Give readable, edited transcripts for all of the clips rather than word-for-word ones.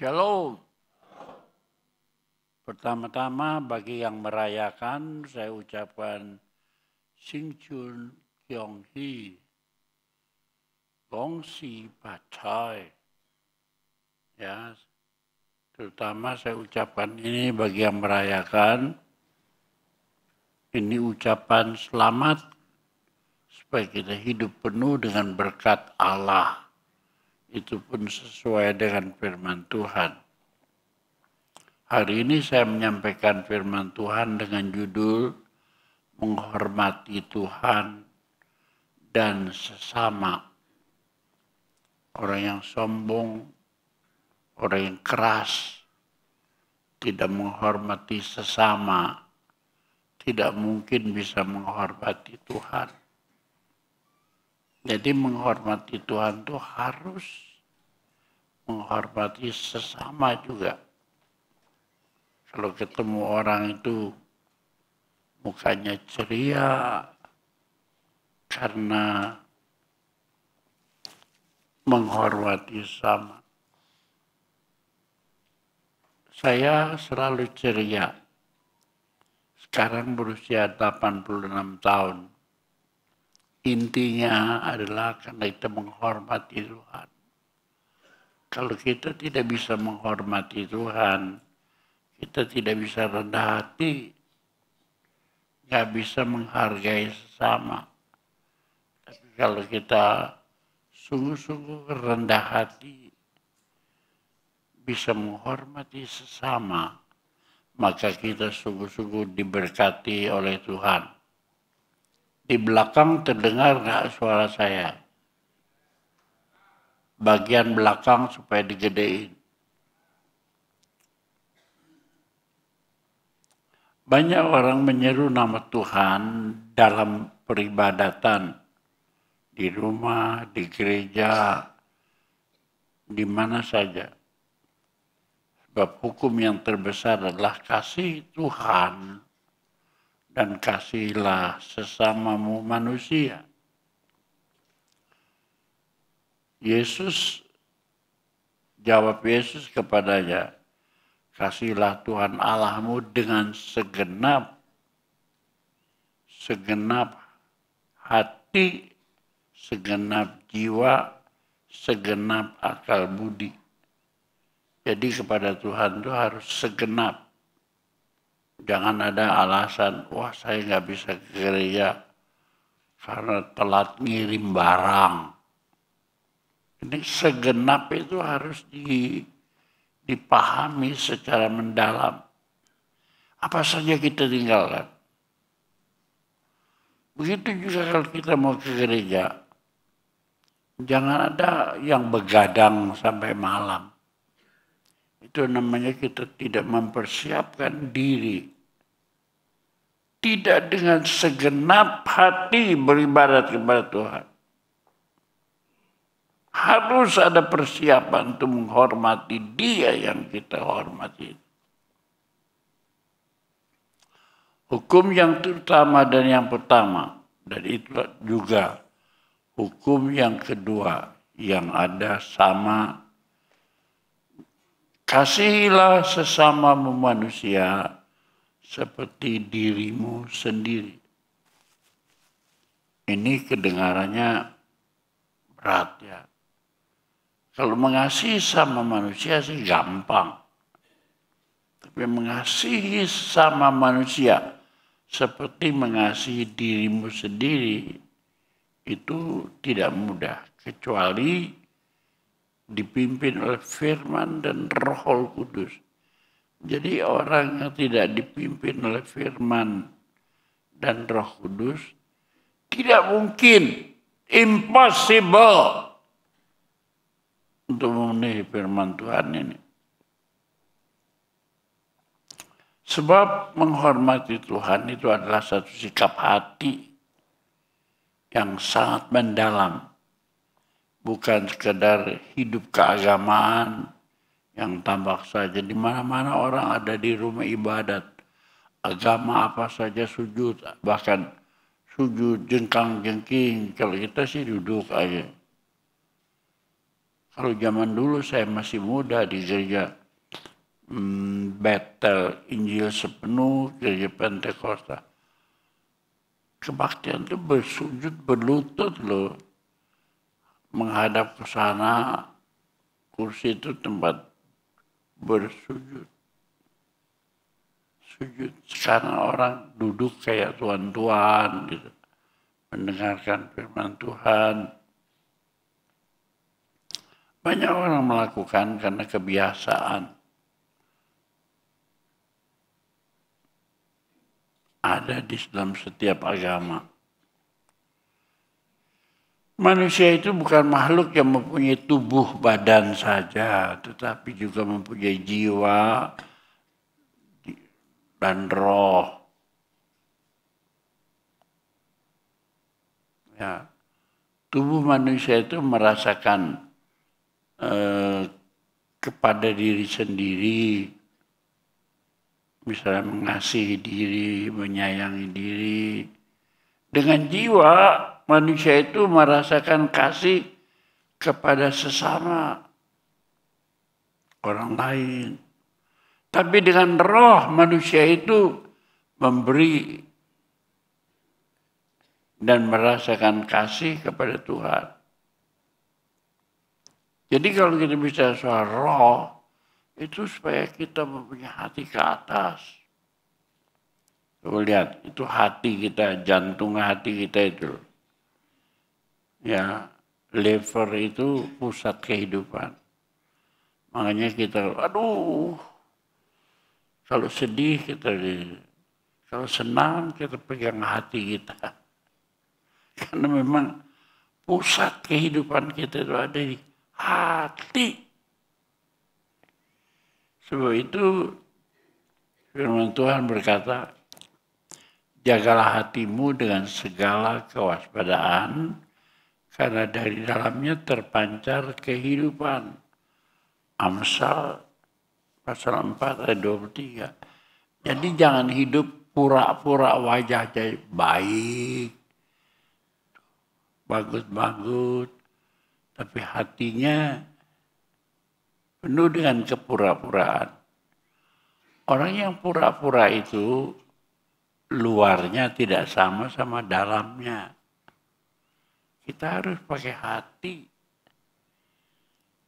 Shalom. Pertama-tama bagi yang merayakan, saya ucapkan Sing Chun Kyong Hee, Gong Si Pacai. Ya, terutama saya ucapkan ini bagi yang merayakan. Ini ucapan selamat supaya kita hidup penuh dengan berkat Allah. Itu pun sesuai dengan firman Tuhan. Hari ini saya menyampaikan firman Tuhan dengan judul menghormati Tuhan dan sesama. Orang yang sombong, orang yang keras, tidak menghormati sesama, tidak mungkin bisa menghormati Tuhan. Jadi menghormati Tuhan itu harus menghormati sesama juga. Kalau ketemu orang itu mukanya ceria karena menghormati sesama. Saya selalu ceria. Sekarang berusia 86 tahun. Intinya adalah karena kita menghormati Tuhan. Kalau kita tidak bisa menghormati Tuhan, kita tidak bisa rendah hati, nggak bisa menghargai sesama. Tapi kalau kita sungguh-sungguh rendah hati, bisa menghormati sesama, maka kita sungguh-sungguh diberkati oleh Tuhan. Di belakang terdengar nggak suara saya? Bagian belakang supaya digedein. Banyak orang menyeru nama Tuhan dalam peribadatan. Di rumah, di gereja, di mana saja. Sebab hukum yang terbesar adalah kasih Tuhan dan kasihilah sesamamu manusia. Jawab Yesus kepadanya, kasihilah Tuhan Allahmu dengan segenap hati, segenap jiwa, segenap akal budi. Jadi kepada Tuhan itu harus segenap. Jangan ada alasan, wah saya nggak bisa ke gereja karena telat ngirim barang. Ini segenap itu harus dipahami secara mendalam. Apa saja kita tinggalkan. Begitu juga kalau kita mau ke gereja. Jangan ada yang begadang sampai malam. Itu namanya kita tidak mempersiapkan diri. Tidak dengan segenap hati beribadat kepada Tuhan. Harus ada persiapan untuk menghormati Dia yang kita hormati. Hukum yang terutama dan yang pertama, dan itu juga hukum yang kedua yang ada sama, kasihilah sesamamu manusia seperti dirimu sendiri. Ini kedengarannya berat ya. Kalau mengasihi sama manusia sih gampang. Tapi mengasihi sama manusia seperti mengasihi dirimu sendiri itu tidak mudah. Kecuali dipimpin oleh firman dan Roh Kudus. Jadi orang yang tidak dipimpin oleh firman dan Roh Kudus tidak mungkin, impossible untuk memenuhi firman Tuhan ini. Sebab menghormati Tuhan itu adalah satu sikap hati yang sangat mendalam. Bukan sekedar hidup keagamaan yang tampak saja. Di mana-mana orang ada di rumah ibadat. Agama apa saja sujud. Bahkan sujud jengkang-jengking. Kalau kita sih duduk aja. Kalau zaman dulu saya masih muda di gereja Bethel, Injil Sepenuh, gereja Pentakosta. Kebaktian itu bersujud, berlutut loh. Menghadap ke sana, kursi itu tempat bersujud. Sujud. Sekarang orang duduk kayak tuan-tuan gitu. Mendengarkan firman Tuhan. Banyak orang melakukan karena kebiasaan. Ada di dalam setiap agama. Manusia itu bukan makhluk yang mempunyai tubuh badan saja, tetapi juga mempunyai jiwa dan roh. Ya. Tubuh manusia itu merasakan kepada diri sendiri, misalnya mengasihi diri, menyayangi diri. Dengan jiwa, manusia itu merasakan kasih kepada sesama orang lain. Tapi dengan roh, manusia itu memberi dan merasakan kasih kepada Tuhan. Jadi kalau kita bicara soal roh, itu supaya kita mempunyai hati ke atas. Coba lihat, itu hati kita, jantung hati kita itu. Ya, liver itu pusat kehidupan. Makanya kita, aduh, kalau sedih kita, kalau senang kita pegang hati kita. Karena memang pusat kehidupan kita itu ada di hati. Sebab itu firman Tuhan berkata, jagalah hatimu dengan segala kewaspadaan, karena dari dalamnya terpancar kehidupan. Amsal pasal 4 ayat 23. Jadi jangan hidup pura-pura wajah jadi baik, bagus-bagus, tapi hatinya penuh dengan kepura-puraan. Orang yang pura-pura itu luarnya tidak sama dalamnya. Kita harus pakai hati.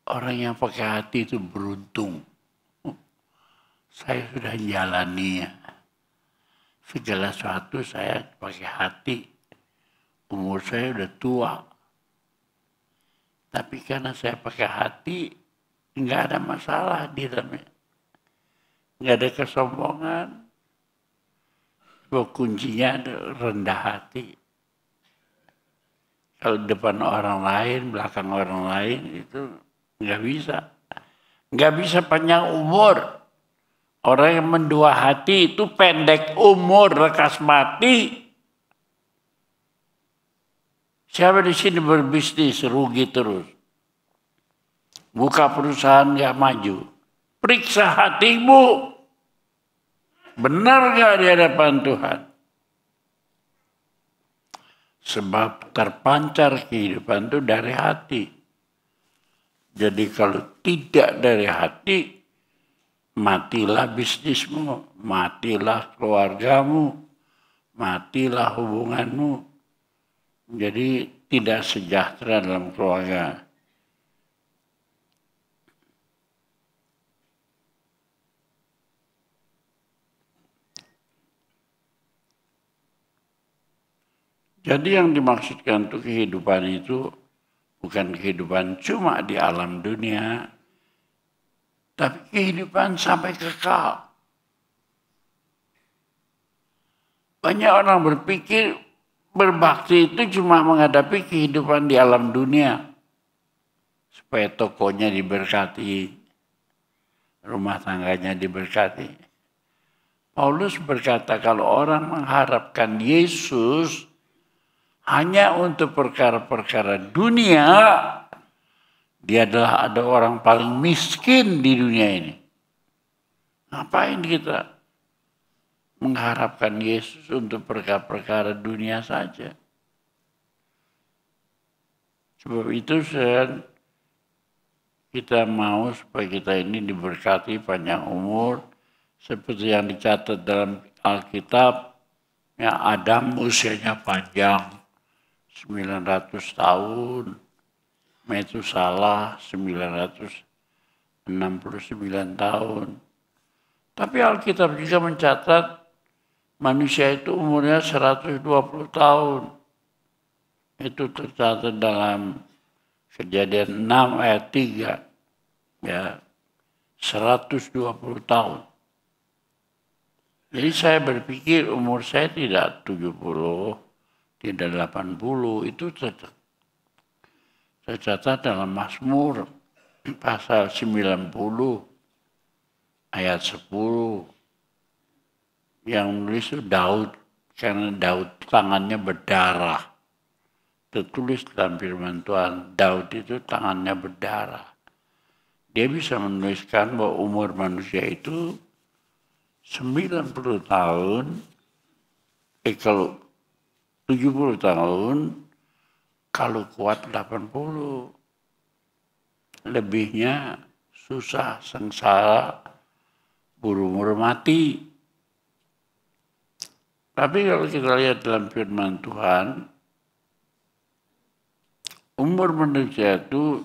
Orang yang pakai hati itu beruntung. Saya sudah jalani segala sesuatu saya pakai hati. Umur saya udah tua. Tapi karena saya pakai hati, nggak ada masalah di dalamnya. Nggak ada kesombongan. Kuncinya rendah hati. Kalau depan orang lain, belakang orang lain, itu nggak bisa. Nggak bisa panjang umur. Orang yang mendua hati itu pendek umur, lekas mati. Siapa di sini berbisnis, rugi terus. Buka perusahaan nggak maju. Periksa hatimu. Benar nggak di hadapan Tuhan? Sebab terpancar kehidupan itu dari hati. Jadi kalau tidak dari hati, matilah bisnismu, matilah keluargamu, matilah hubunganmu. Jadi tidak sejahtera dalam keluarga. Jadi yang dimaksudkan untuk kehidupan itu bukan kehidupan cuma di alam dunia, tapi kehidupan sampai kekal. Banyak orang berpikir berbakti itu cuma menghadapi kehidupan di alam dunia. Supaya tokonya diberkati, rumah tangganya diberkati. Paulus berkata kalau orang mengharapkan Yesus hanya untuk perkara-perkara dunia, dia adalah ada orang paling miskin di dunia ini. Ngapain kita mengharapkan Yesus untuk perkara-perkara dunia saja? Sebab itu kita mau supaya kita ini diberkati panjang umur, seperti yang dicatat dalam Alkitab, ya Adam usianya panjang, 900 tahun, Metusalah 969 tahun. Tapi Alkitab juga mencatat manusia itu umurnya 120 tahun. Itu tercatat dalam Kejadian 6 ayat 3. Ya, 120 tahun. Jadi saya berpikir umur saya tidak 70, tidak 80, itu tercatat dalam Mazmur pasal 90 ayat 10. Yang menulis itu Daud, karena Daud tangannya berdarah. Tertulis dalam firman Tuhan, Daud itu tangannya berdarah. Dia bisa menuliskan bahwa umur manusia itu 90 tahun, kalau 70 tahun, kalau kuat 80. Lebihnya susah, sengsara, buru-buru mati. Tapi kalau kita lihat dalam firman Tuhan, umur manusia itu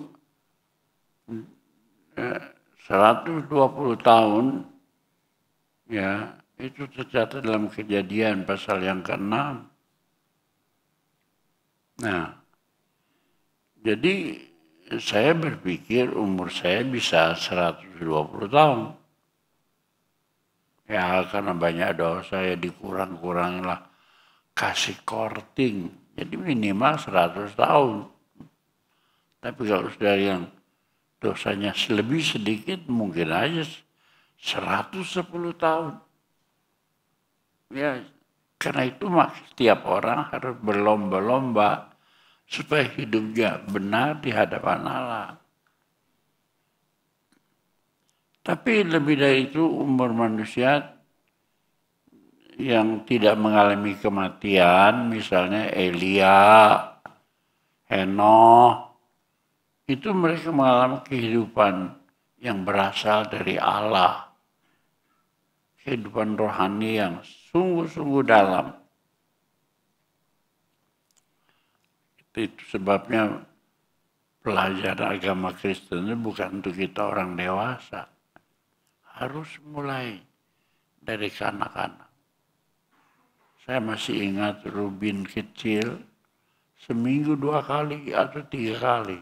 120 tahun, ya itu tercatat dalam Kejadian pasal yang ke-6. Nah, jadi saya berpikir umur saya bisa 120 tahun. Ya karena banyak dosa ya dikurang-kurangilah, kasih korting, jadi minimal 100 tahun. Tapi kalau sudah yang dosanya lebih sedikit, mungkin aja 110 tahun. Ya, karena itu setiap orang harus berlomba-lomba supaya hidupnya benar di hadapan Allah. Tapi lebih dari itu, umur manusia yang tidak mengalami kematian, misalnya Elia, Henoh, itu mereka mengalami kehidupan yang berasal dari Allah. Kehidupan rohani yang sungguh-sungguh dalam. Itu sebabnya pelajaran agama Kristen itu bukan untuk kita orang dewasa. Harus mulai dari kanak-kanak. Saya masih ingat Rubin kecil, seminggu 2 kali atau 3 kali.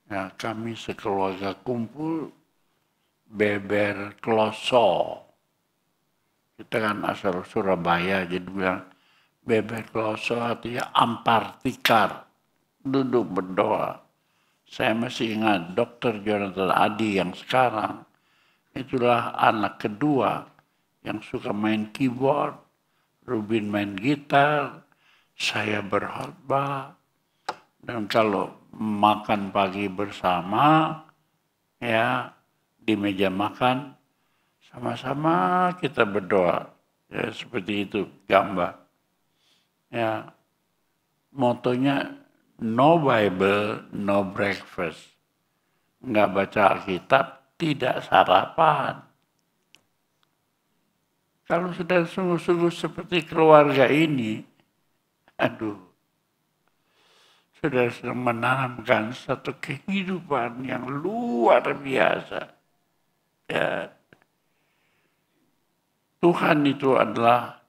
Ya, kami sekeluarga kumpul beber kloso. Kita kan asal Surabaya, jadi bilang beber kloso artinya ampar tikar. Duduk berdoa. Saya masih ingat Dr. Jonathan Adi yang sekarang, itulah anak kedua yang suka main keyboard, Rubin main gitar, saya berkhotbah. Dan kalau makan pagi bersama, ya di meja makan, sama-sama kita berdoa. Ya, seperti itu gambar. Ya, motonya no Bible, no breakfast. Nggak baca Alkitab, tidak sarapan. Kalau sudah sungguh-sungguh seperti keluarga ini, aduh, sudah sedang menanamkan satu kehidupan yang luar biasa. Ya. Tuhan itu adalah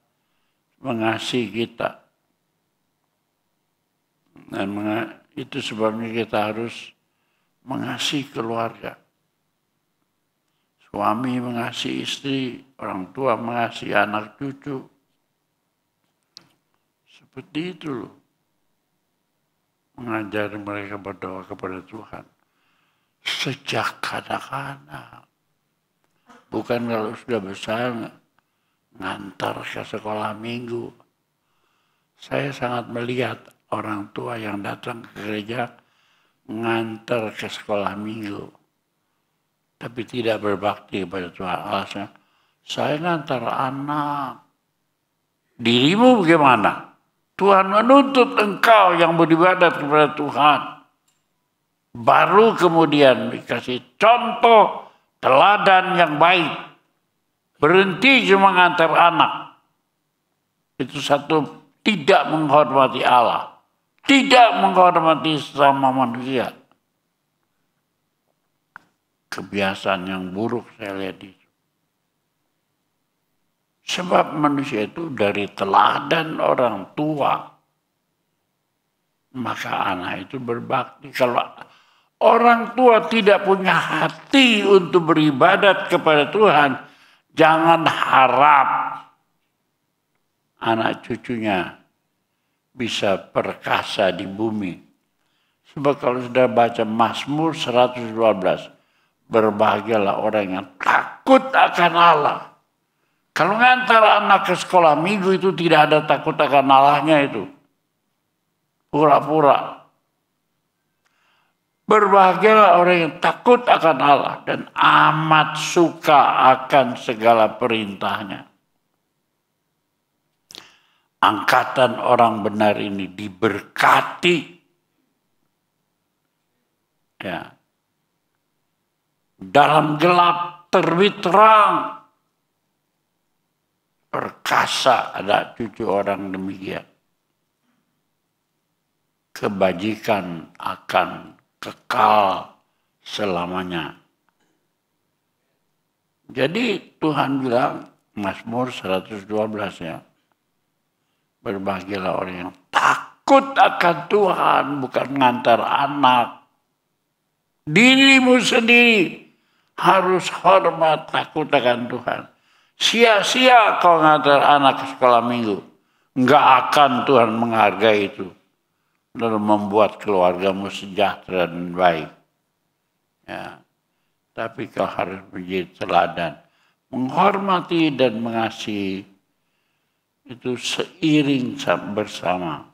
mengasihi kita. Dan itu sebabnya kita harus mengasihi keluarga. Suami mengasihi istri, orang tua mengasihi anak cucu. Seperti itu loh. Mengajari mereka berdoa kepada Tuhan. Sejak kanak-kanak. Bukan kalau sudah besar ngantar ke sekolah minggu. Saya sangat melihat orang tua yang datang ke gereja ngantar ke sekolah minggu. Tapi tidak berbakti kepada Tuhan. Alasannya, saya ngantar anak. Dirimu bagaimana? Tuhan menuntut engkau yang beribadat kepada Tuhan. Baru kemudian dikasih contoh teladan yang baik. Berhenti cuma ngantar anak. Itu satu, tidak menghormati Allah. Tidak menghormati sesama manusia. Kebiasaan yang buruk saya lihat itu. Sebab manusia itu dari teladan orang tua. Maka anak itu berbakti. Kalau orang tua tidak punya hati untuk beribadat kepada Tuhan, jangan harap anak cucunya bisa perkasa di bumi. Sebab kalau sudah baca Mazmur 112, berbahagialah orang yang takut akan Allah. Kalau ngantar anak ke sekolah minggu itu tidak ada takut akan Allahnya itu. Pura-pura. Berbahagialah orang yang takut akan Allah dan amat suka akan segala perintahnya. Angkatan orang benar ini diberkati. Ya. Dalam gelap terbit terang. Perkasa ada cucu orang demikian. Kebajikan akan kekal selamanya. Jadi Tuhan bilang, Mazmur 112 ya, berbahagialah orang yang takut akan Tuhan, bukan ngantar anak. Dirimu sendiri harus hormat, takut akan Tuhan. Sia-sia kau ngantar anak ke sekolah minggu. Enggak akan Tuhan menghargai itu. Dan membuat keluargamu sejahtera dan baik. Ya. Tapi kau harus menjadi teladan. Menghormati dan mengasihi itu seiring bersama.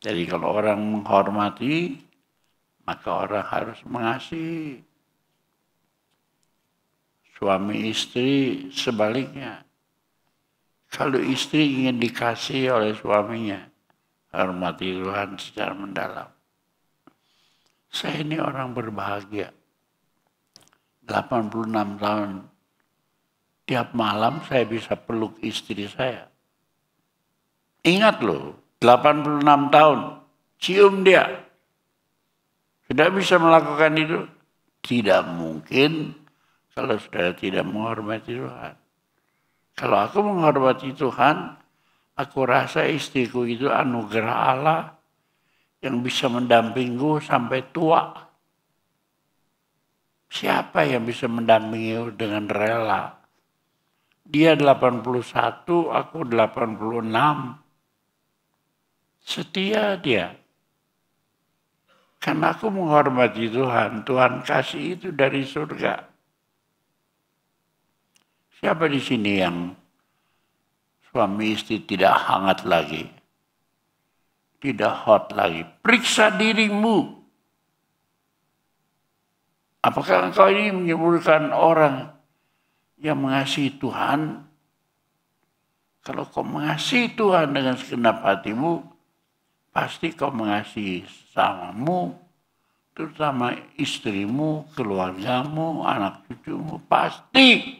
Jadi kalau orang menghormati, maka orang harus mengasihi. Suami istri sebaliknya. Kalau istri ingin dikasihi oleh suaminya, hormati Tuhan secara mendalam. Saya ini orang berbahagia. 86 tahun. Tiap malam saya bisa peluk istri saya. Ingat loh, 86 tahun. Cium dia. Sudah bisa melakukan itu? Tidak mungkin kalau saudara tidak menghormati Tuhan. Kalau aku menghormati Tuhan, aku rasa istriku itu anugerah Allah yang bisa mendampingku sampai tua. Siapa yang bisa mendampingi dengan rela? Dia 81, aku 86. Setia dia. Karena aku menghormati Tuhan, Tuhan kasih itu dari surga. Siapa di sini yang suami istri tidak hangat lagi? Tidak hot lagi. Periksa dirimu. Apakah engkau ini menyebutkan orang yang mengasihi Tuhan? Kalau kau mengasihi Tuhan dengan segenap hatimu, pasti kau mengasihi sesamamu, terutama istrimu, keluargamu, anak cucumu. Pasti.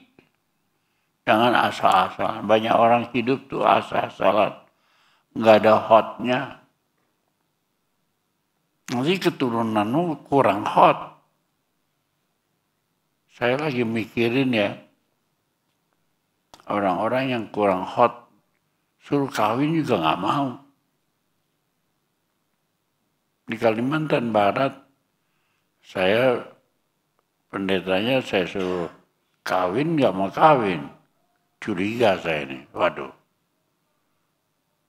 Jangan asal-asalan. Banyak orang hidup tuh asal-asalan. Nggak ada hotnya. Nanti keturunanmu kurang hot. Saya lagi mikirin ya. Orang-orang yang kurang hot. Suruh kawin juga nggak mau. Di Kalimantan Barat, saya pendetanya saya suruh kawin nggak mau kawin. Curiga saya ini, waduh.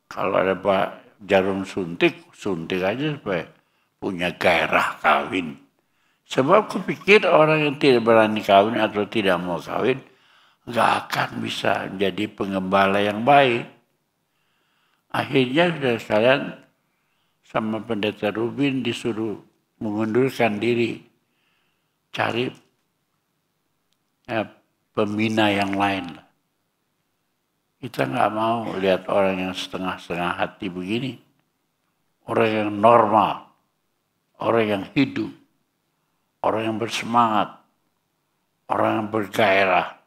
Kalau ada Pak jarum suntik, suntik aja supaya punya gairah kawin. Sebab kupikir orang yang tidak berani kawin atau tidak mau kawin, nggak akan bisa menjadi pengembala yang baik. Akhirnya sudah sekalian sama pendeta Rubin disuruh mengundurkan diri, cari pembina yang lain. Kita nggak mau lihat orang yang setengah-setengah hati begini. Orang yang normal. orang yang hidup, orang yang bersemangat, orang yang bergairah.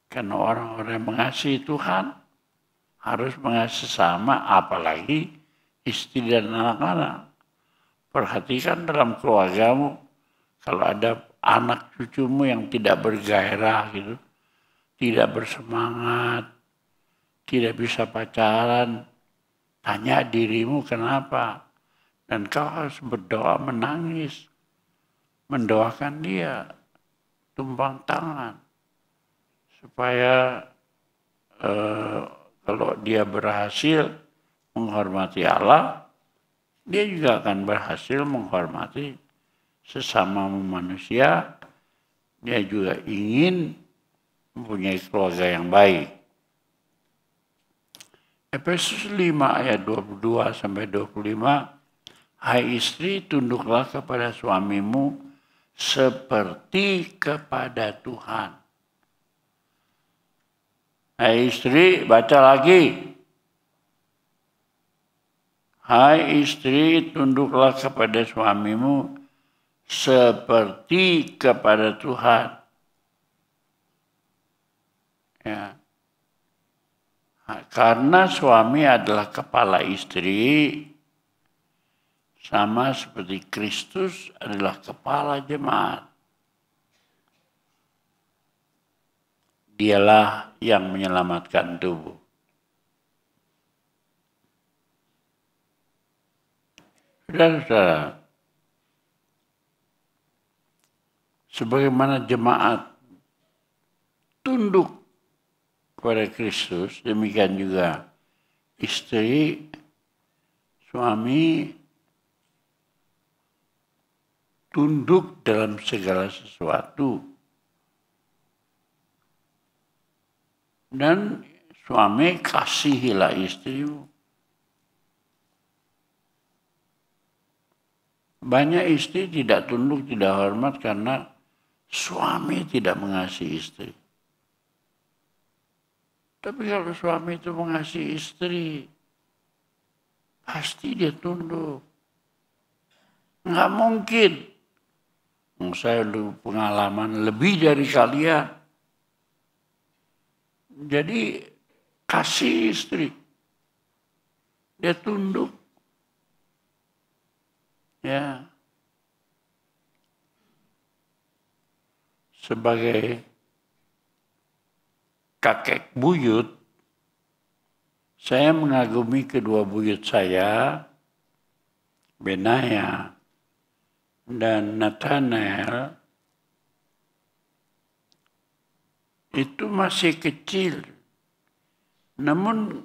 Karena orang-orang yang mengasihi Tuhan harus mengasihi sesama, apalagi istri dan anak-anak. Perhatikan dalam keluargamu, kalau ada anak cucumu yang tidak bergairah gitu, tidak bersemangat, tidak bisa pacaran, tanya dirimu kenapa. Dan kau harus berdoa menangis, mendoakan dia, tumpang tangan. Supaya kalau dia berhasil menghormati Allah, dia juga akan berhasil menghormati sesama manusia. Dia juga ingin mempunyai keluarga yang baik. Efesus 5 ayat 22 sampai 25, hai istri, tunduklah kepada suamimu seperti kepada Tuhan. Hai istri, baca lagi. Hai istri, tunduklah kepada suamimu seperti kepada Tuhan. Ya. Karena suami adalah kepala istri, sama seperti Kristus adalah kepala jemaat. Dialah yang menyelamatkan tubuh. Saudara-saudara, sebagaimana jemaat tunduk kepada Kristus, demikian juga istri, suami tunduk dalam segala sesuatu. Dan suami, kasihilah istrimu. Banyak istri tidak tunduk, tidak hormat karena suami tidak mengasihi istri. Tapi kalau suami itu mengasihi istri, pasti dia tunduk. Nggak mungkin. Saya dulu pengalaman lebih dari kalian. Jadi kasih istri, dia tunduk, ya. Sebagai kakek buyut, saya mengagumi kedua buyut saya, Benaya dan Nathanael. Itu masih kecil, namun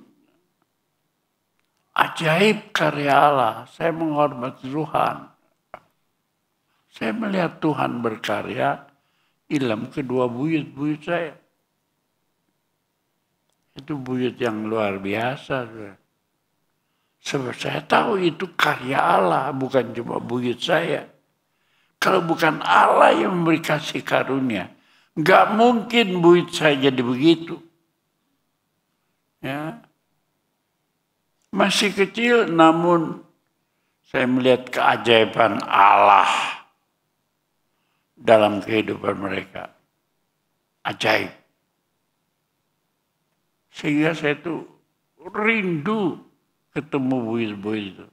ajaib karya Allah. Saya menghormati Tuhan. Saya melihat Tuhan berkarya dalam kedua buyut-buyut saya. Itu buyut yang luar biasa. Sebab saya tahu itu karya Allah, bukan cuma buyut saya. Kalau bukan Allah yang memberi kasih karunia, nggak mungkin buyut saya jadi begitu. Ya. Masih kecil, namun saya melihat keajaiban Allah dalam kehidupan mereka. Ajaib. Sehingga saya tuh rindu ketemu buyut-buyut itu.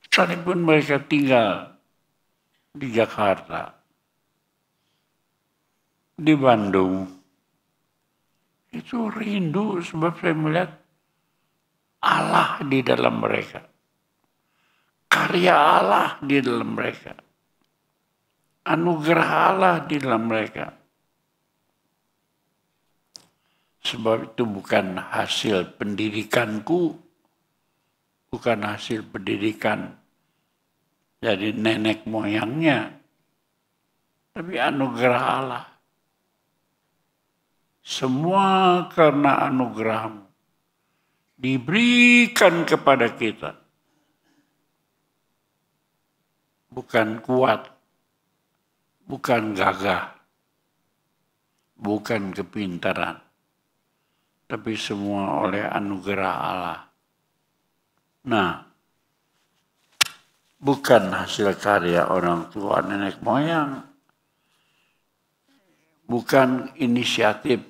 Sekalipun mereka tinggal di Jakarta, di Bandung, itu rindu sebab saya melihat Allah di dalam mereka. Karya Allah di dalam mereka. Anugerah Allah di dalam mereka. Sebab itu bukan hasil pendidikanku, bukan hasil pendidikan dari nenek moyangnya, tapi anugerah Allah. Semua karena anugerahmu diberikan kepada kita. Bukan kuat, bukan gagah, bukan kepintaran, tapi semua oleh anugerah Allah. Nah, bukan hasil karya orang tua nenek moyang, bukan inisiatif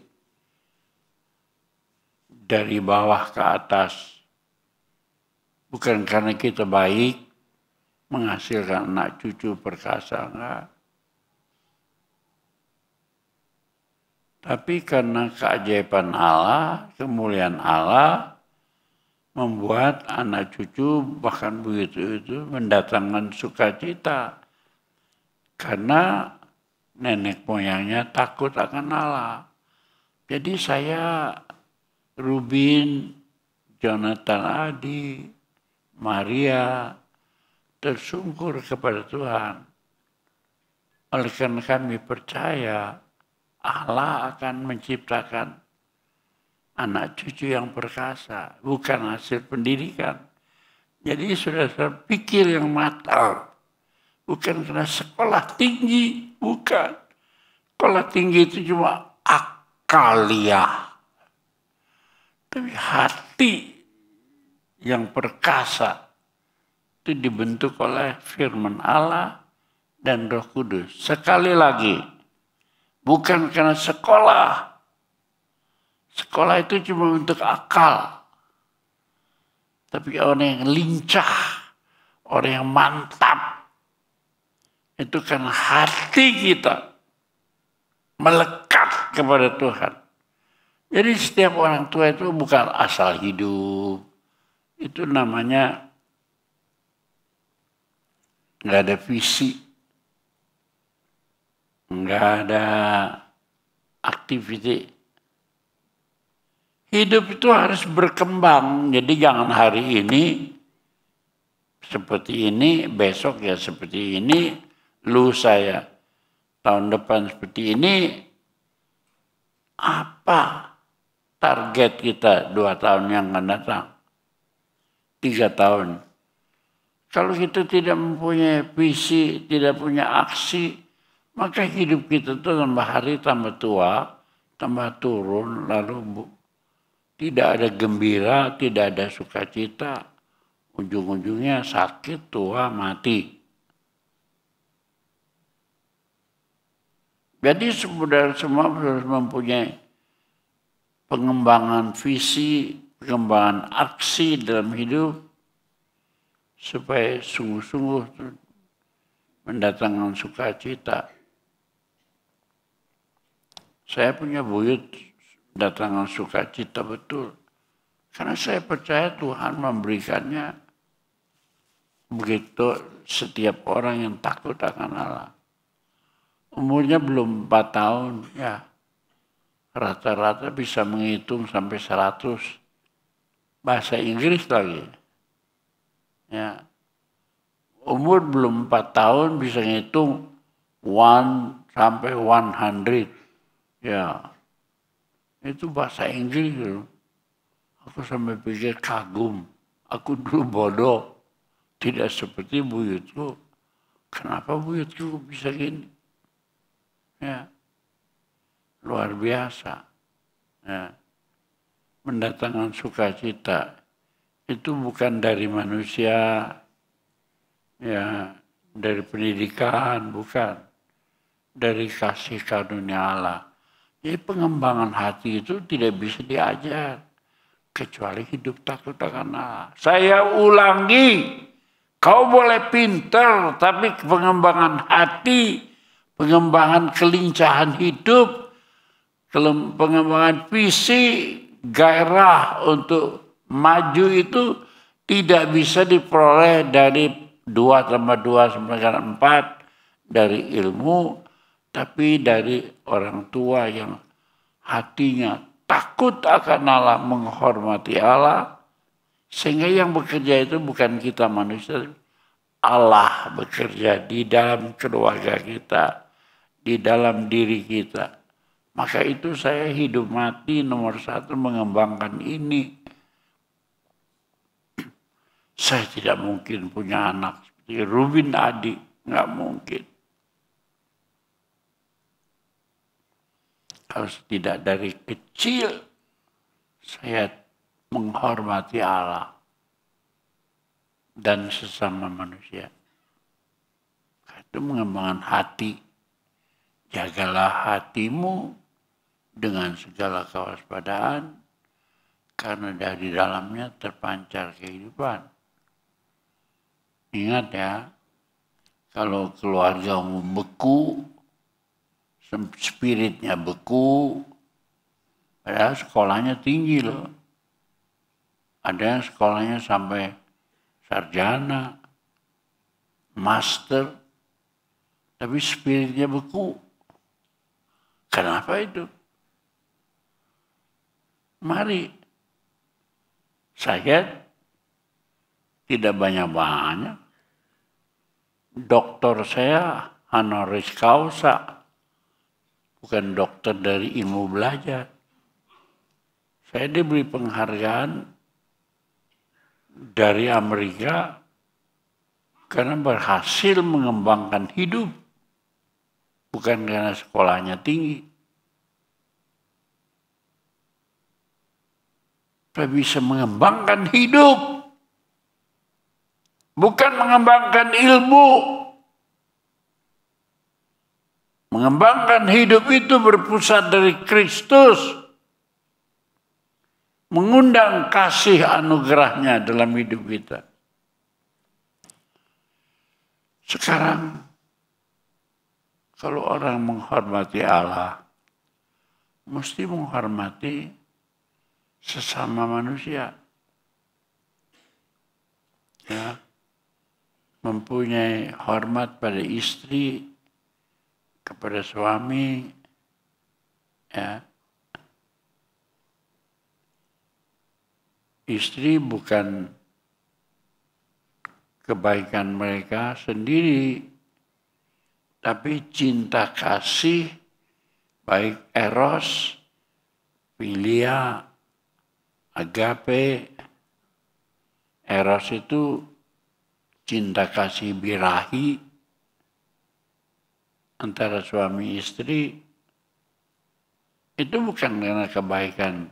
dari bawah ke atas, bukan karena kita baik menghasilkan anak cucu perkasa, enggak. Tapi karena keajaiban Allah, kemuliaan Allah, membuat anak cucu bahkan begitu itu mendatangkan sukacita. Karena nenek moyangnya takut akan Allah. Jadi saya, Rubin, Jonathan Adi, Maria, tersungkur kepada Tuhan. Oleh karena kami percaya, Allah akan menciptakan anak cucu yang perkasa, bukan hasil pendidikan. Jadi sudah pikir yang matang, bukan karena sekolah tinggi, bukan. Sekolah tinggi itu cuma akalia. Tapi hati yang perkasa itu dibentuk oleh firman Allah dan Roh Kudus. Sekali lagi, bukan karena sekolah. Sekolah itu cuma untuk akal. Tapi orang yang lincah, orang yang mantap, itu kan hati kita melekat kepada Tuhan. Jadi setiap orang tua itu bukan asal hidup. Itu namanya nggak ada visi. Nggak ada aktiviti. Hidup itu harus berkembang. Jadi jangan hari ini seperti ini, besok ya seperti ini, lusa ya tahun depan seperti ini. Apa target kita 2 tahun yang akan datang? 3 tahun. Kalau kita tidak mempunyai visi, tidak punya aksi, maka hidup kita itu tambah hari tambah tua, tambah turun, lalu tidak ada gembira, tidak ada sukacita. Ujung-ujungnya sakit, tua, mati. Jadi saudara semua harus mempunyai pengembangan visi, pengembangan aksi dalam hidup, supaya sungguh-sungguh mendatangkan sukacita. Saya punya buyut datangkan sukacita betul. Karena saya percaya Tuhan memberikannya begitu setiap orang yang takut akan Allah. Umurnya belum 4 tahun, ya rata-rata bisa menghitung sampai 100. Bahasa Inggris lagi. Ya. Umur belum 4 tahun bisa ngitung 1 sampai 100. Ya. Itu bahasa Inggris. Aku sampai pikir kagum. Aku dulu bodoh. Tidak seperti buyutku. Kenapa buyutku bisa gini? Ya. Luar biasa. Ya. Mendatangkan sukacita. Itu bukan dari manusia. Ya. Dari pendidikan. Bukan. Dari kasih karunia Allah. Jadi pengembangan hati itu tidak bisa diajar. Kecuali hidup takut akan Allah. Saya ulangi. Kau boleh pintar. Tapi pengembangan hati. Pengembangan kelincahan hidup. Pengembangan visi. Gairah untuk maju itu. Tidak bisa diperoleh dari 2 tambah 2 sama dengan 4. Dari ilmu. Tapi dari orang tua yang hatinya takut akan Allah, menghormati Allah. Sehingga yang bekerja itu bukan kita manusia. Allah bekerja di dalam keluarga kita. Di dalam diri kita. Maka itu saya hidup mati nomor 1 mengembangkan ini. Saya tidak mungkin punya anak seperti Rubin Adi. Nggak mungkin. Harus tidak dari kecil saya menghormati Allah dan sesama manusia. itu mengembangkan hati. Jagalah hatimu dengan segala kewaspadaan, karena dari dalamnya terpancar kehidupan. Ingat ya, kalau keluargamu beku, spiritnya beku, padahal sekolahnya tinggi loh. Ada yang sekolahnya sampai sarjana, master, tapi spiritnya beku. Kenapa itu? Mari, saya tidak banyak-banyak. Doktor saya honoris causa, bukan dokter dari ilmu belajar. Saya diberi penghargaan dari Amerika karena berhasil mengembangkan hidup, bukan karena sekolahnya tinggi. Saya bisa mengembangkan hidup, bukan mengembangkan ilmu. Mengembangkan hidup itu berpusat dari Kristus, mengundang kasih anugerahnya dalam hidup kita. Sekarang, kalau orang menghormati Allah, mesti menghormati sesama manusia. Ya, mempunyai hormat pada istri, kepada suami, ya. Istri bukan kebaikan mereka sendiri, tapi cinta kasih, baik eros, philia, agape. Eros itu cinta kasih birahi antara suami istri. Itu bukan karena kebaikan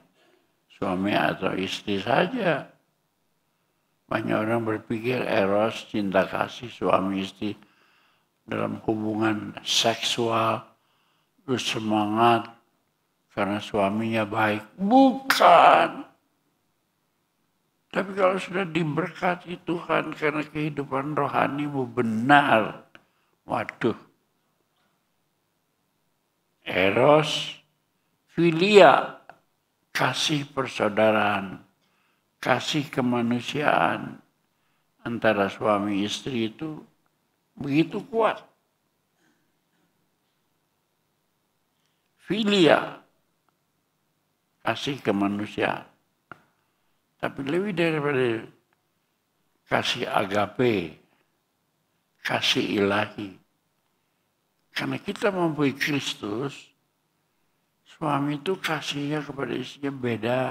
suami atau istri saja. Banyak orang berpikir eros, cinta kasih suami istri dalam hubungan seksual, bersemangat karena suaminya baik. Bukan. Tapi kalau sudah diberkati Tuhan karena kehidupan rohanimu benar, waduh. Eros, philia, kasih persaudaraan, kasih kemanusiaan antara suami istri itu begitu kuat. Philia, kasih kemanusiaan. Tapi lebih daripada kasih agape, kasih ilahi. Karena kita mempunyai Kristus, suami itu kasihnya kepada istrinya beda.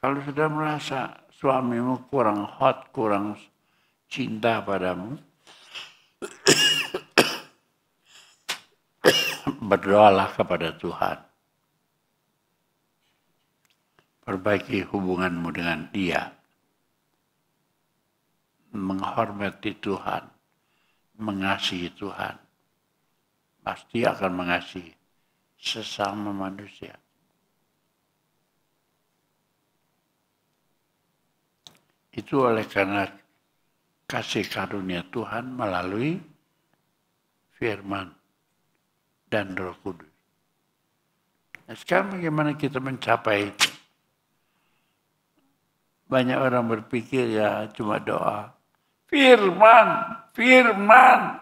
Kalau sudah merasa suamimu kurang hot, kurang cinta padamu, berdoalah kepada Tuhan. Perbaiki hubunganmu dengan dia. Menghormati Tuhan, mengasihi Tuhan. Pasti akan mengasihi sesama manusia. Itu oleh karena kasih karunia Tuhan melalui firman dan Roh Kudus. Nah, sekarang bagaimana kita mencapai itu? Banyak orang berpikir ya cuma doa. Firman, firman.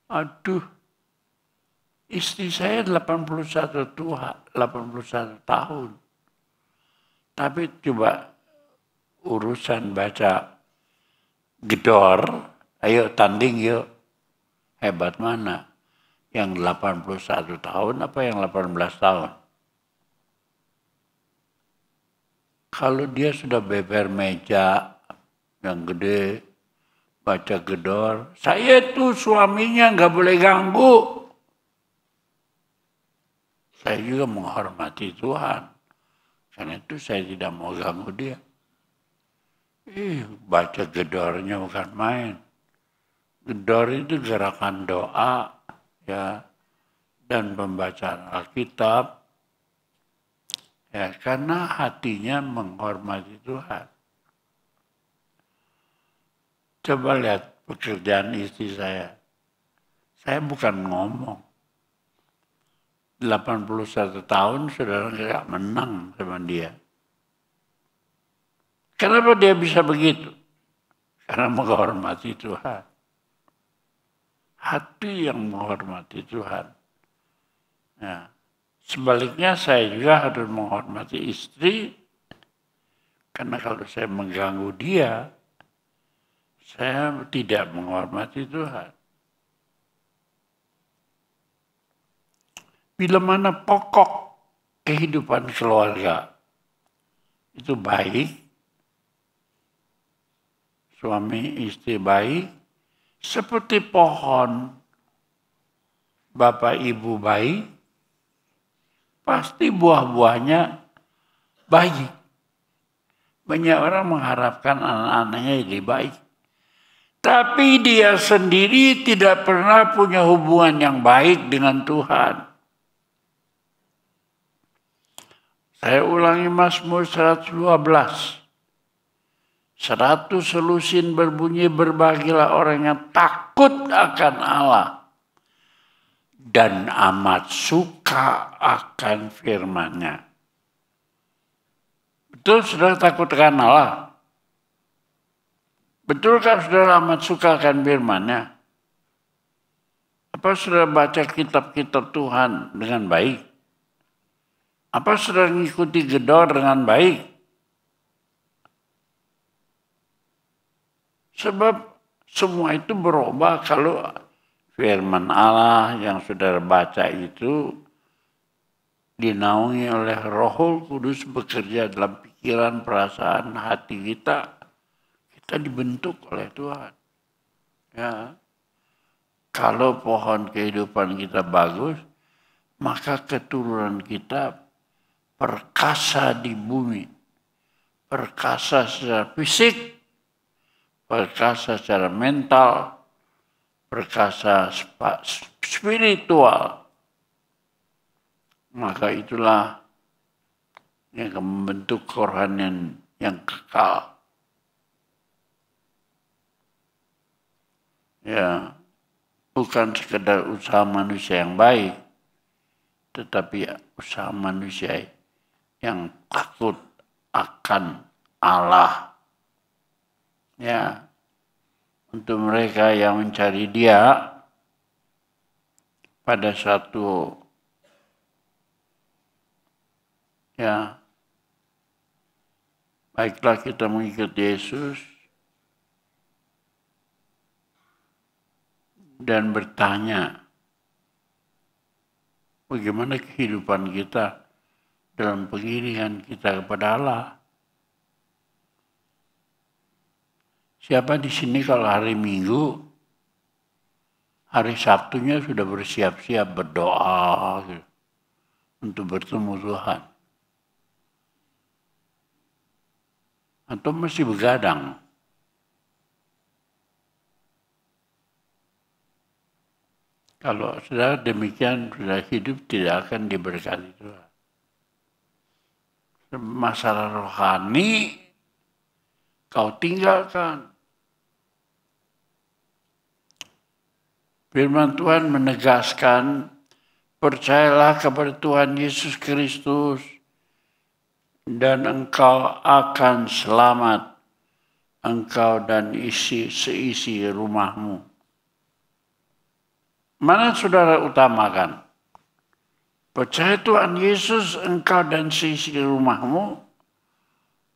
Aduh, istri saya 81 tahun. Tapi coba urusan baca gedor, ayo tanding yuk. Hebat mana? Yang 81 tahun apa yang 18 tahun? Kalau dia sudah beber meja yang gede, baca gedor, saya tuh suaminya nggak boleh ganggu. Saya juga menghormati Tuhan. Karena itu saya tidak mau ganggu dia. Baca gedornya bukan main. Gedor itu gerakan doa, ya, dan pembacaan Alkitab, ya, karena hatinya menghormati Tuhan. Coba lihat pekerjaan istri saya. Saya bukan ngomong. 81 tahun saudara nggak menang sama dia. Kenapa dia bisa begitu? Karena menghormati Tuhan. Hati yang menghormati Tuhan. Ya. Sebaliknya saya juga harus menghormati istri. Karena kalau saya mengganggu dia, saya tidak menghormati Tuhan. Bila mana pokok kehidupan keluarga itu baik, suami istri baik, seperti pohon bapak ibu baik, pasti buah-buahnya baik. Banyak orang mengharapkan anak-anaknya jadi baik. Tapi dia sendiri tidak pernah punya hubungan yang baik dengan Tuhan. Saya ulangi Mazmur 112. 100 selusin berbunyi, berbahagialah orang yang takut akan Allah dan amat suka akan firman-Nya. Betul saudara takut akan Allah? Betul kan saudara amat suka akan firman-Nya? Apa saudara baca kitab-kitab Tuhan dengan baik? Apa saudara mengikuti gedor dengan baik? Sebab semua itu berubah kalau firman Allah yang saudara baca itu dinaungi oleh Roh Kudus bekerja dalam pikiran, perasaan, hati kita. Kita dibentuk oleh Tuhan. Ya. Kalau pohon kehidupan kita bagus, maka keturunan kita perkasa di bumi, perkasa secara fisik, perkasa secara mental, perkasa spiritual. Maka itulah yang membentuk kerohanian yang kekal. Ya, bukan sekedar usaha manusia yang baik, tetapi usaha manusia yang takut akan Allah. Ya, untuk mereka yang mencari Dia pada satu ya, baiklah kita mengikuti Yesus dan bertanya, bagaimana kehidupan kita dalam pengiringan kita kepada Allah. Siapa di sini kalau hari Minggu, hari Sabtunya sudah bersiap-siap berdoa gitu, untuk bertemu Tuhan? Atau masih begadang? Kalau sudah demikian, sudah hidup tidak akan diberkati Tuhan. Masalah rohani kau tinggalkan. Firman Tuhan menegaskan, percayalah kepada Tuhan Yesus Kristus dan engkau akan selamat, engkau dan seisi rumahmu. Mana saudara utamakan? Percaya Tuhan Yesus, engkau dan seisi rumahmu,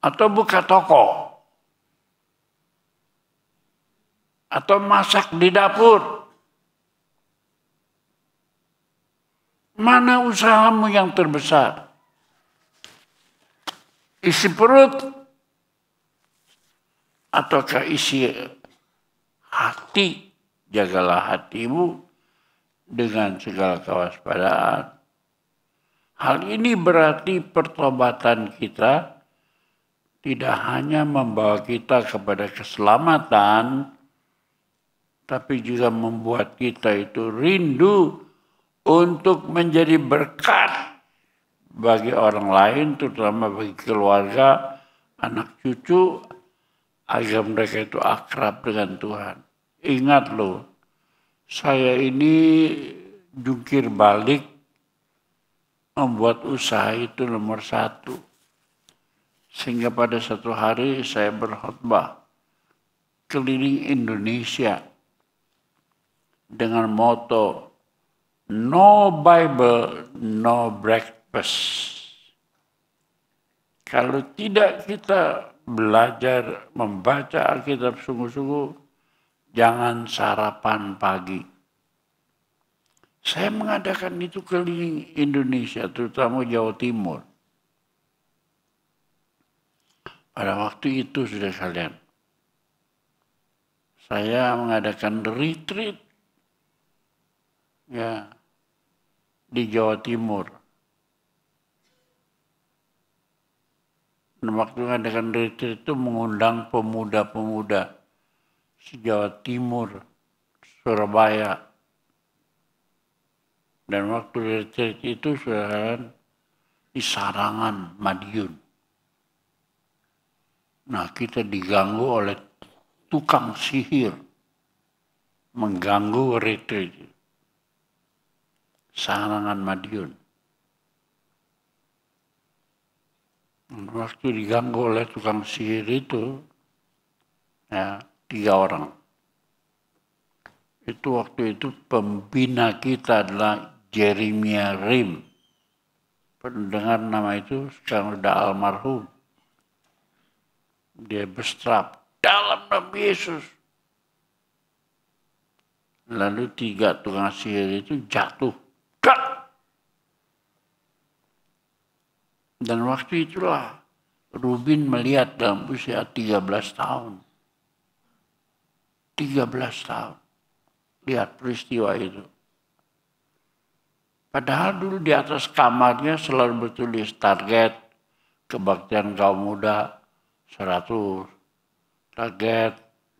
atau buka toko, atau masak di dapur? Mana usahamu yang terbesar? Isi perut, ataukah isi hati? Jagalah hatimu dengan segala kewaspadaan. Hal ini berarti pertobatan kita tidak hanya membawa kita kepada keselamatan, tapi juga membuat kita itu rindu untuk menjadi berkat bagi orang lain, terutama bagi keluarga, anak cucu, agar mereka itu akrab dengan Tuhan. Ingat loh, saya ini jungkir balik membuat usaha itu nomor 1. Sehingga pada satu hari saya berkhotbah keliling Indonesia dengan moto No Bible, no breakfast. Kalau tidak kita belajar membaca Alkitab sungguh-sungguh, jangan sarapan pagi. Saya mengadakan itu keliling Indonesia, terutama Jawa Timur. Pada waktu itu sudah kalian, saya mengadakan retreat ya di Jawa Timur. Dan waktu mengadakan retreat itu mengundang pemuda-pemuda di Jawa Timur, Surabaya. Dan waktu retreat itu sudah di Sarangan, Madiun. Nah, kita diganggu oleh tukang sihir, mengganggu retreat. Sarangan, Madiun. Waktu diganggu oleh tukang sihir itu, ya, 3 orang. Itu waktu itu pembina kita adalah Jeremiah Rim. Pendengar nama itu sekarang sudah almarhum. Dia berserap dalam nama Yesus. Lalu 3 tukang sihir itu jatuh. Dan waktu itulah Rubin melihat dalam usia 13 tahun. 13 tahun. Lihat peristiwa itu. Padahal dulu di atas kamarnya selalu bertulis target kebaktian kaum muda 100, target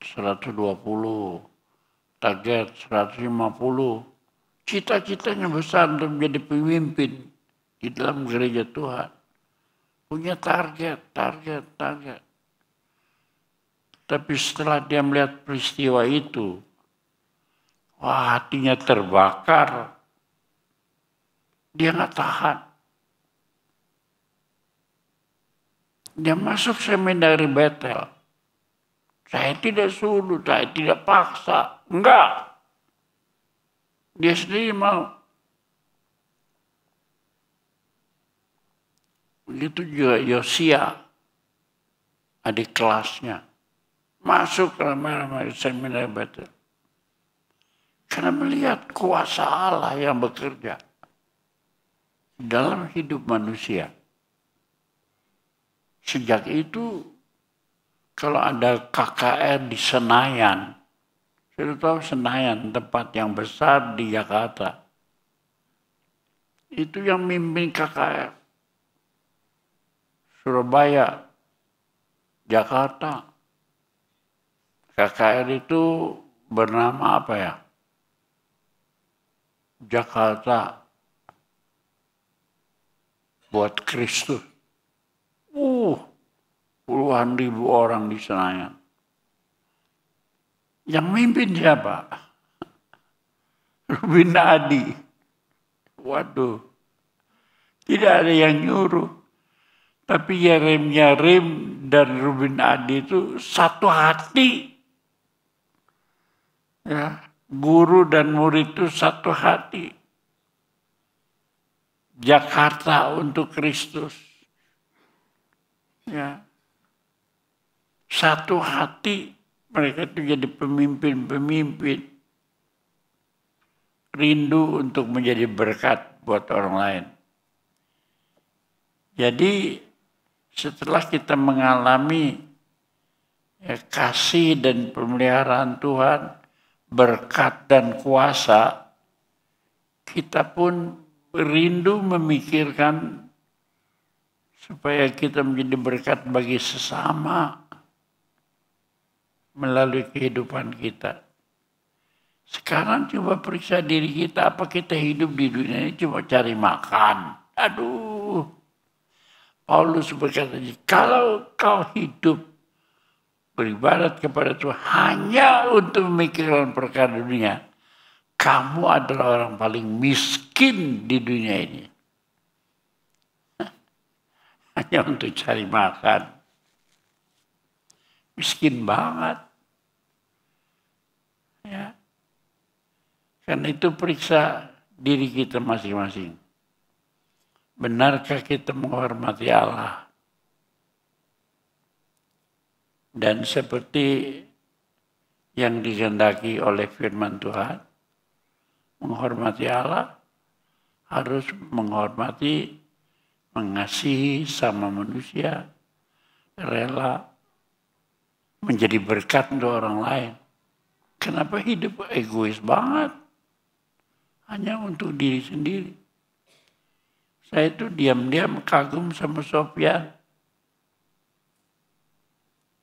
120, target 150. Cita-citanya besar untuk menjadi pemimpin di dalam gereja Tuhan. Punya target. Tapi setelah dia melihat peristiwa itu, wah, hatinya terbakar. Dia nggak tahan. Dia masuk seminari Betel. Saya tidak suruh, saya tidak paksa. Enggak. Dia sendiri mau. Begitu juga Yosia, adik kelasnya, masuk ramai-ramai seminar Betel. Karena melihat kuasa Allah yang bekerja dalam hidup manusia. Sejak itu, kalau ada KKR di Senayan, saya tahu Senayan, tempat yang besar di Jakarta, itu yang mimpin KKR. Surabaya, Jakarta. KKR itu bernama apa ya? Jakarta buat Kristus. Puluhan ribu orang di Senayan. Yang mimpin siapa? Rubin Adi. Waduh. Tidak ada yang nyuruh. Tapi Yeremia Rim dan Rubin Adi itu satu hati. Ya, guru dan murid itu satu hati. Jakarta untuk Kristus. Ya. Satu hati, mereka itu jadi pemimpin-pemimpin. Rindu untuk menjadi berkat buat orang lain. Jadi setelah kita mengalami kasih dan pemeliharaan Tuhan, berkat dan kuasa, kita pun rindu memikirkan supaya kita menjadi berkat bagi sesama melalui kehidupan kita. Sekarang coba periksa diri kita, apa kita hidup di dunia ini cuma cari makan. Aduh. Paulus berkata, kalau kau hidup beribadat kepada Tuhan hanya untuk memikirkan perkara dunia, kamu adalah orang paling miskin di dunia ini. Hanya untuk cari makan. Miskin banget. Ya. Karena itu periksa diri kita masing-masing. Benarkah kita menghormati Allah? Dan seperti yang dikehendaki oleh firman Tuhan, menghormati Allah harus menghormati, mengasihi sama manusia, rela menjadi berkat untuk orang lain. Kenapa hidup egois banget? Hanya untuk diri sendiri. Saya itu diam-diam kagum sama Sofyan.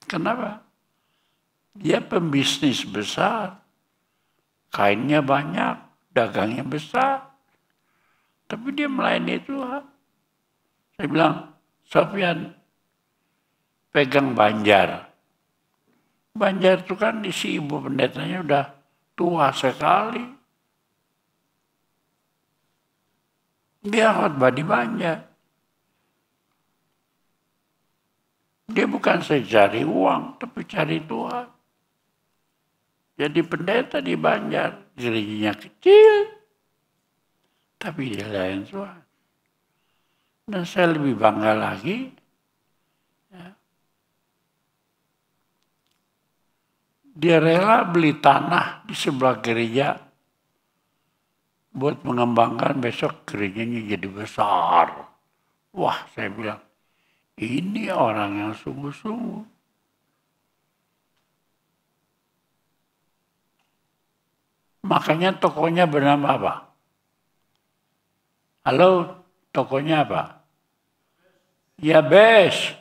Kenapa? Dia pembisnis besar. Kainnya banyak, dagangnya besar. Tapi dia melayani Tuhan. Saya bilang, Sofyan, pegang Banjar. Banjar itu kan si ibu pendetanya udah tua sekali. Dia khotbah di Banjar. Dia bukan saya cari uang, tapi cari Tuhan. Jadi pendeta di Banjar, gerejanya kecil, tapi dia layan Tuhan. Dan saya lebih bangga lagi, ya, dia rela beli tanah di sebelah gereja buat mengembangkan besok gerejanya jadi besar. Wah, saya bilang, ini orang yang sungguh-sungguh. Makanya tokonya bernama apa? Halo, tokonya apa? Yabes.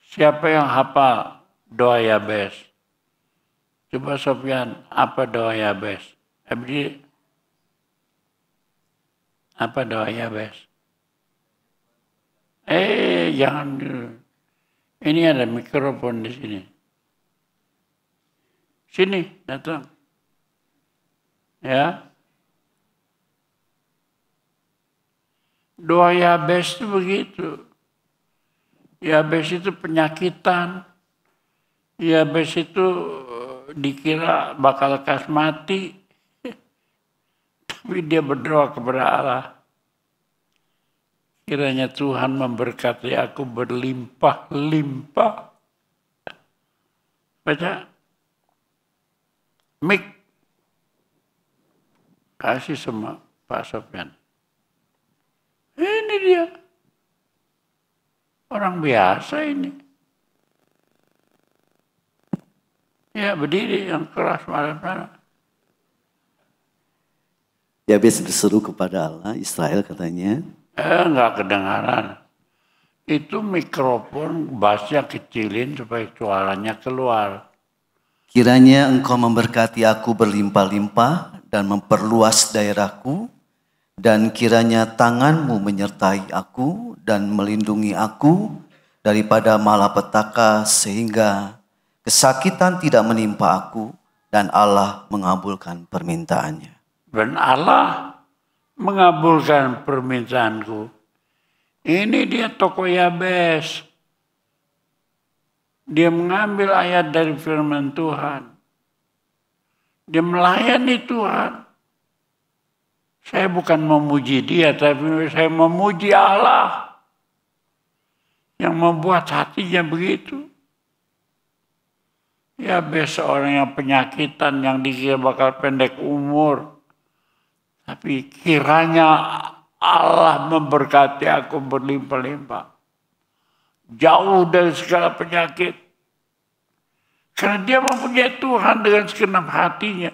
Siapa yang hafal doa Yabes? Coba Sofyan, apa doa Yabes? Abdi, apa doa Yabes? Jangan dulu. Ini ada mikrofon di sini. Sini, datang. Ya. Doa Yabes itu begitu. Yabes itu penyakitan. Yabes itu dikira bakal lekas mati. Tapi dia berdoa kepada Allah. Kiranya Tuhan memberkati aku berlimpah-limpah. Baca. Mik. Kasih sama Pak Sofyan. Ini dia. Orang biasa ini. Ya berdiri yang keras marah-marah. Yabes berseru kepada Allah, Israel katanya. Enggak kedengaran. Itu mikrofon bassnya kecilin supaya suaranya keluar. Kiranya engkau memberkati aku berlimpah-limpah dan memperluas daerahku. Dan kiranya tanganmu menyertai aku dan melindungi aku daripada malapetaka sehingga kesakitan tidak menimpa aku dan Allah mengabulkan permintaannya. Dan Allah mengabulkan permintaanku. Ini dia tokoh Yabes. Dia mengambil ayat dari firman Tuhan. Dia melayani Tuhan. Saya bukan memuji dia, tapi saya memuji Allah. Yang membuat hatinya begitu. Yabes seorang yang penyakitan, yang dikira bakal pendek umur. Tapi kiranya Allah memberkati aku berlimpah-limpah. Jauh dari segala penyakit. Karena dia mempunyai Tuhan dengan segenap hatinya.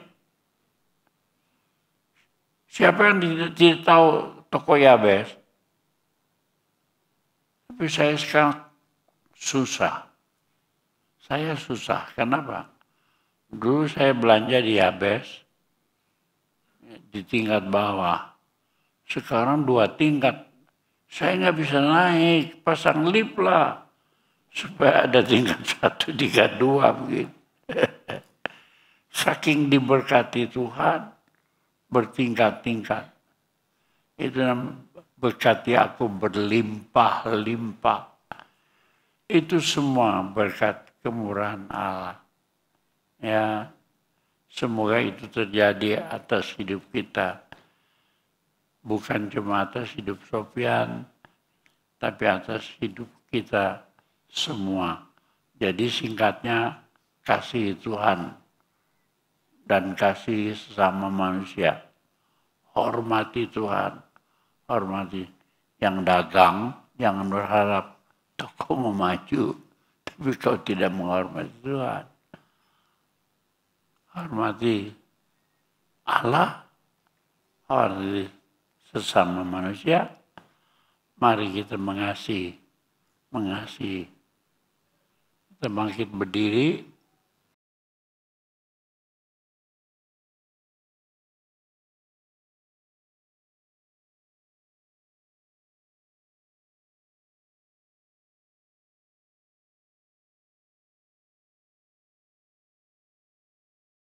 Siapa yang tidak tahu tokoh Yabes? Tapi saya sekarang susah. Saya susah. Kenapa? Dulu saya belanja di Yabes, di tingkat bawah. Sekarang 2 tingkat. Saya nggak bisa naik, pasang lift lah. Supaya ada tingkat 1, tingkat 2 begitu. Saking diberkati Tuhan, bertingkat-tingkat. Itu berkati aku berlimpah-limpah. Itu semua berkat kemurahan Allah. Ya, semoga itu terjadi atas hidup kita. Bukan cuma atas hidup Sofian, tapi atas hidup kita semua. Jadi singkatnya, kasih Tuhan dan kasih sesama manusia. Hormati Tuhan, hormati. Yang dagang, jangan berharap toko mau maju, tapi kau tidak menghormati Tuhan. Hormati Allah, hormati sesama manusia. Mari kita mengasihi. Kita bangkit berdiri.